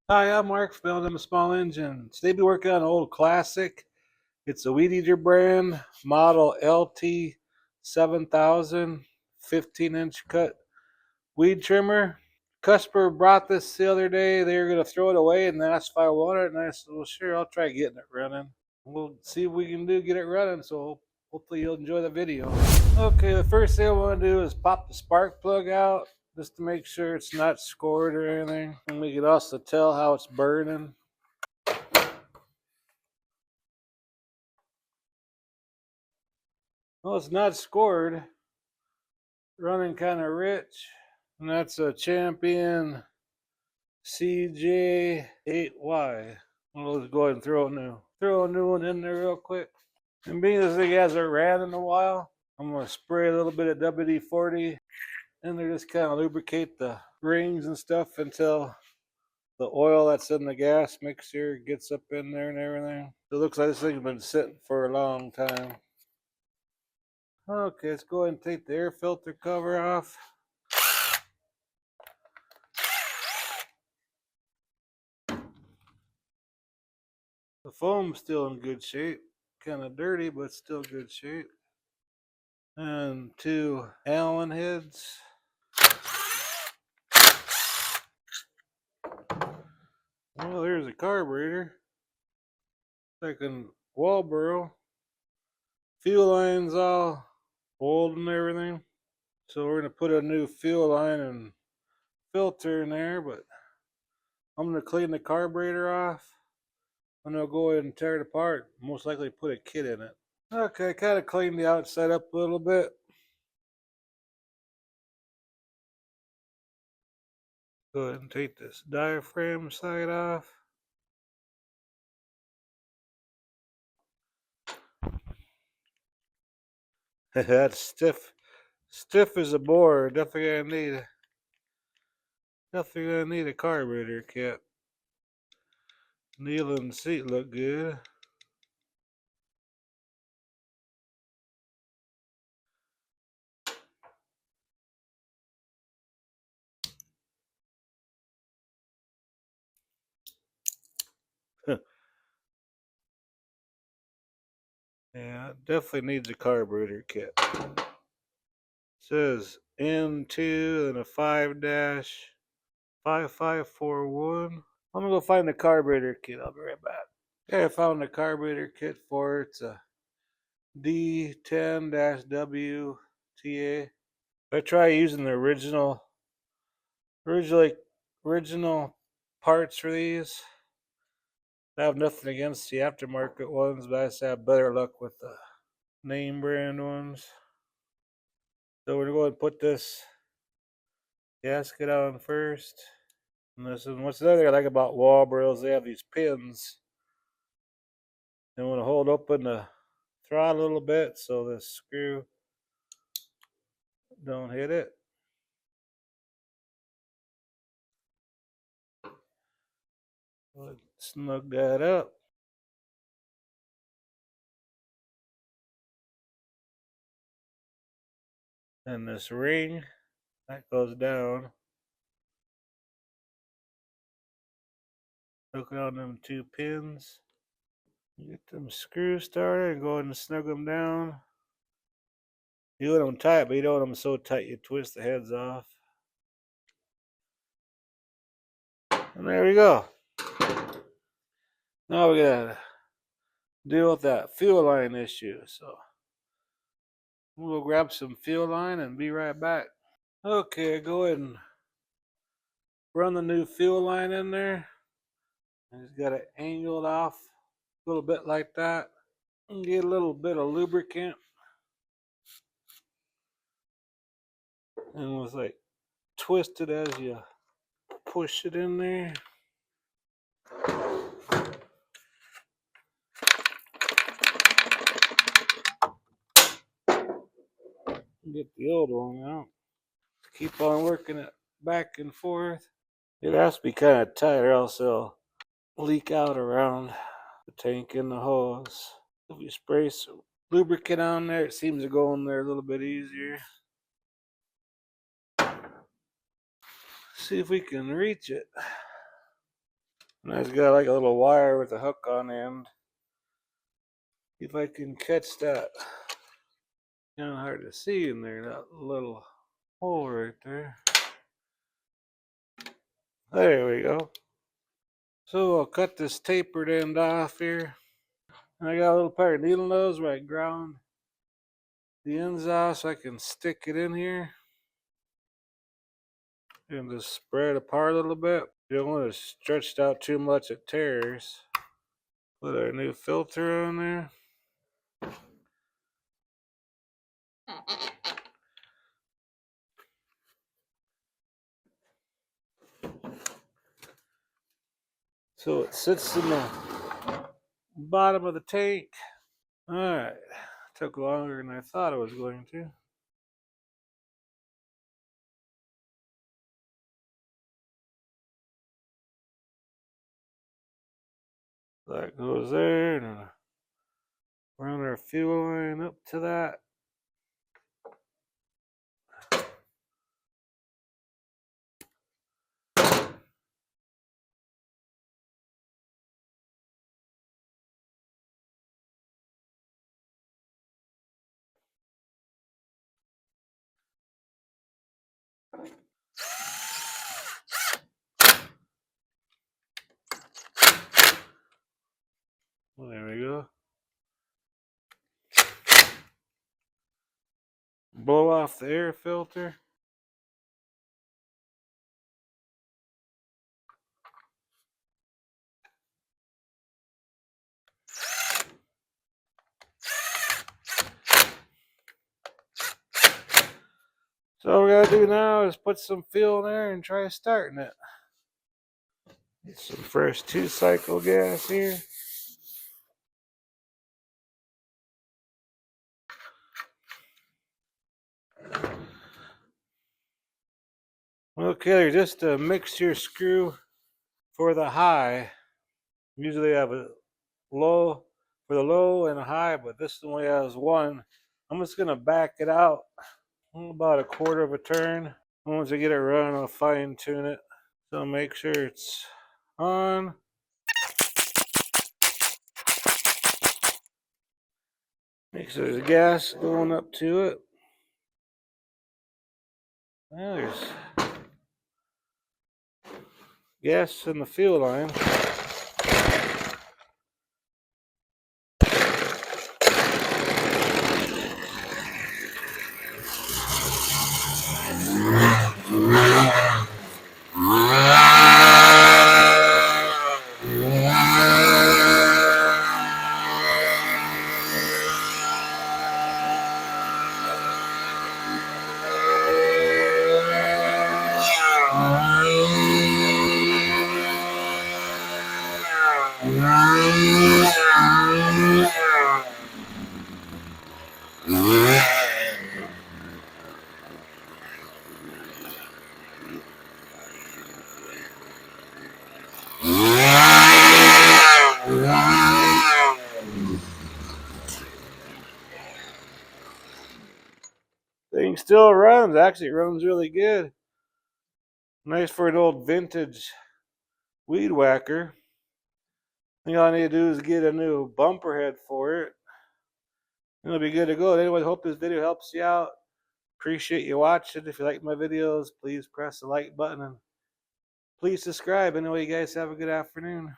Hi, I'm Mark from LT Small Engine. Today we're working on an old classic. It's a Weed Eater brand, model LT7000, 15-inch cut weed trimmer. Customer brought this the other day. They were going to throw it away and asked if I wanted it. And I said, well, sure, I'll try getting it running. We'll see if we can get it running. So hopefully you'll enjoy the video. Okay, the first thing I want to do is pop the spark plug out just to make sure it's not scored or anything. And we can also tell how it's burning. Well, it's not scored. Running kind of rich. And that's a Champion CJ8Y. Well, let's go ahead and throw a new one in there real quick. And being as thing hasn't ran in a while, I'm going to spray a little bit of WD-40 and there, just kind of lubricate the rings and stuff until the oil that's in the gas mixture gets up in there and everything. It looks like this thing's been sitting for a long time. Okay, let's go ahead and take the air filter cover off. The foam's still in good shape. Kind of dirty, but still good shape. And 2 Allen heads. Well, there's a carburetor. Like a wall burrow. Fuel line's all old and everything. So we're going to put a new fuel line and filter in there, but I'm going to clean the carburetor off. I'm going to go ahead and tear it apart. Most likely put a kit in it. Okay, kind of cleaned the outside up a little bit. Go ahead and take this diaphragm side off. That's stiff as a board. Definitely gonna need a carburetor kit. Needle and seat look good. Yeah, it definitely needs a carburetor kit. It says N2 and a 5-5541. I'm gonna go find the carburetor kit. I'll be right back. Okay, I found the carburetor kit for it. It's a D10-WTA. I try using the original parts for these. I have nothing against the aftermarket ones, but I just have better luck with the name brand ones. So we're going to put this gasket on first. And this is what's the other thing I like about wall burrows, they have these pins. They want to hold open the throttle a little bit so the screw don't hit it. Let's snug that up. And this ring that goes down. Hook it on them 2 pins. Get them screws started and go ahead and snug them down. You want them tight, but you don't want them so tight you twist the heads off. And there we go. Now we gotta deal with that fuel line issue. So we'll go grab some fuel line and be right back. Okay, go ahead and run the new fuel line in there. I just got it angled off a little bit like that. And get a little bit of lubricant. And was like twist it as you push it in there. Get the old one out. Keep on working it back and forth. It has to be kind of tight or else it'll leak out around the tank and the hose. If you spray some lubricant on there, it seems to go in there a little bit easier. See if we can reach it. And it's got like a little wire with a hook on the end. If I can catch that. Kind of hard to see in there, that little hole right there. There we go. So I'll cut this tapered end off here. And I got a little pair of needle nose where I ground the ends off so I can stick it in here. And just spread apart a little bit. You don't want it stretched out too much, it tears. Put our new filter on there. So it sits in the bottom of the tank. Alright, took longer than I thought it was going to. That goes there, and run our fuel line up to that. Well, there we go. Blow off the air filter. So all we gotta do now is put some fuel in there and try starting it. Get some fresh 2-cycle gas here. Okay, there's just a mixture screw for the high. Usually I have a low for the low and a high, but this only has one. I'm just gonna back it out about a quarter of a turn. Once I get it running, I'll fine tune it. So make sure it's on. Make sure there's gas going up to it. Well, there's gas in the fuel line. Thing still runs. Actually, it runs really good. Nice for an old vintage weed whacker. I think all I need to do is get a new bumper head for it. It'll be good to go. Anyway, hope this video helps you out. Appreciate you watching. If you like my videos, please press the like button and please subscribe. Anyway, you guys have a good afternoon.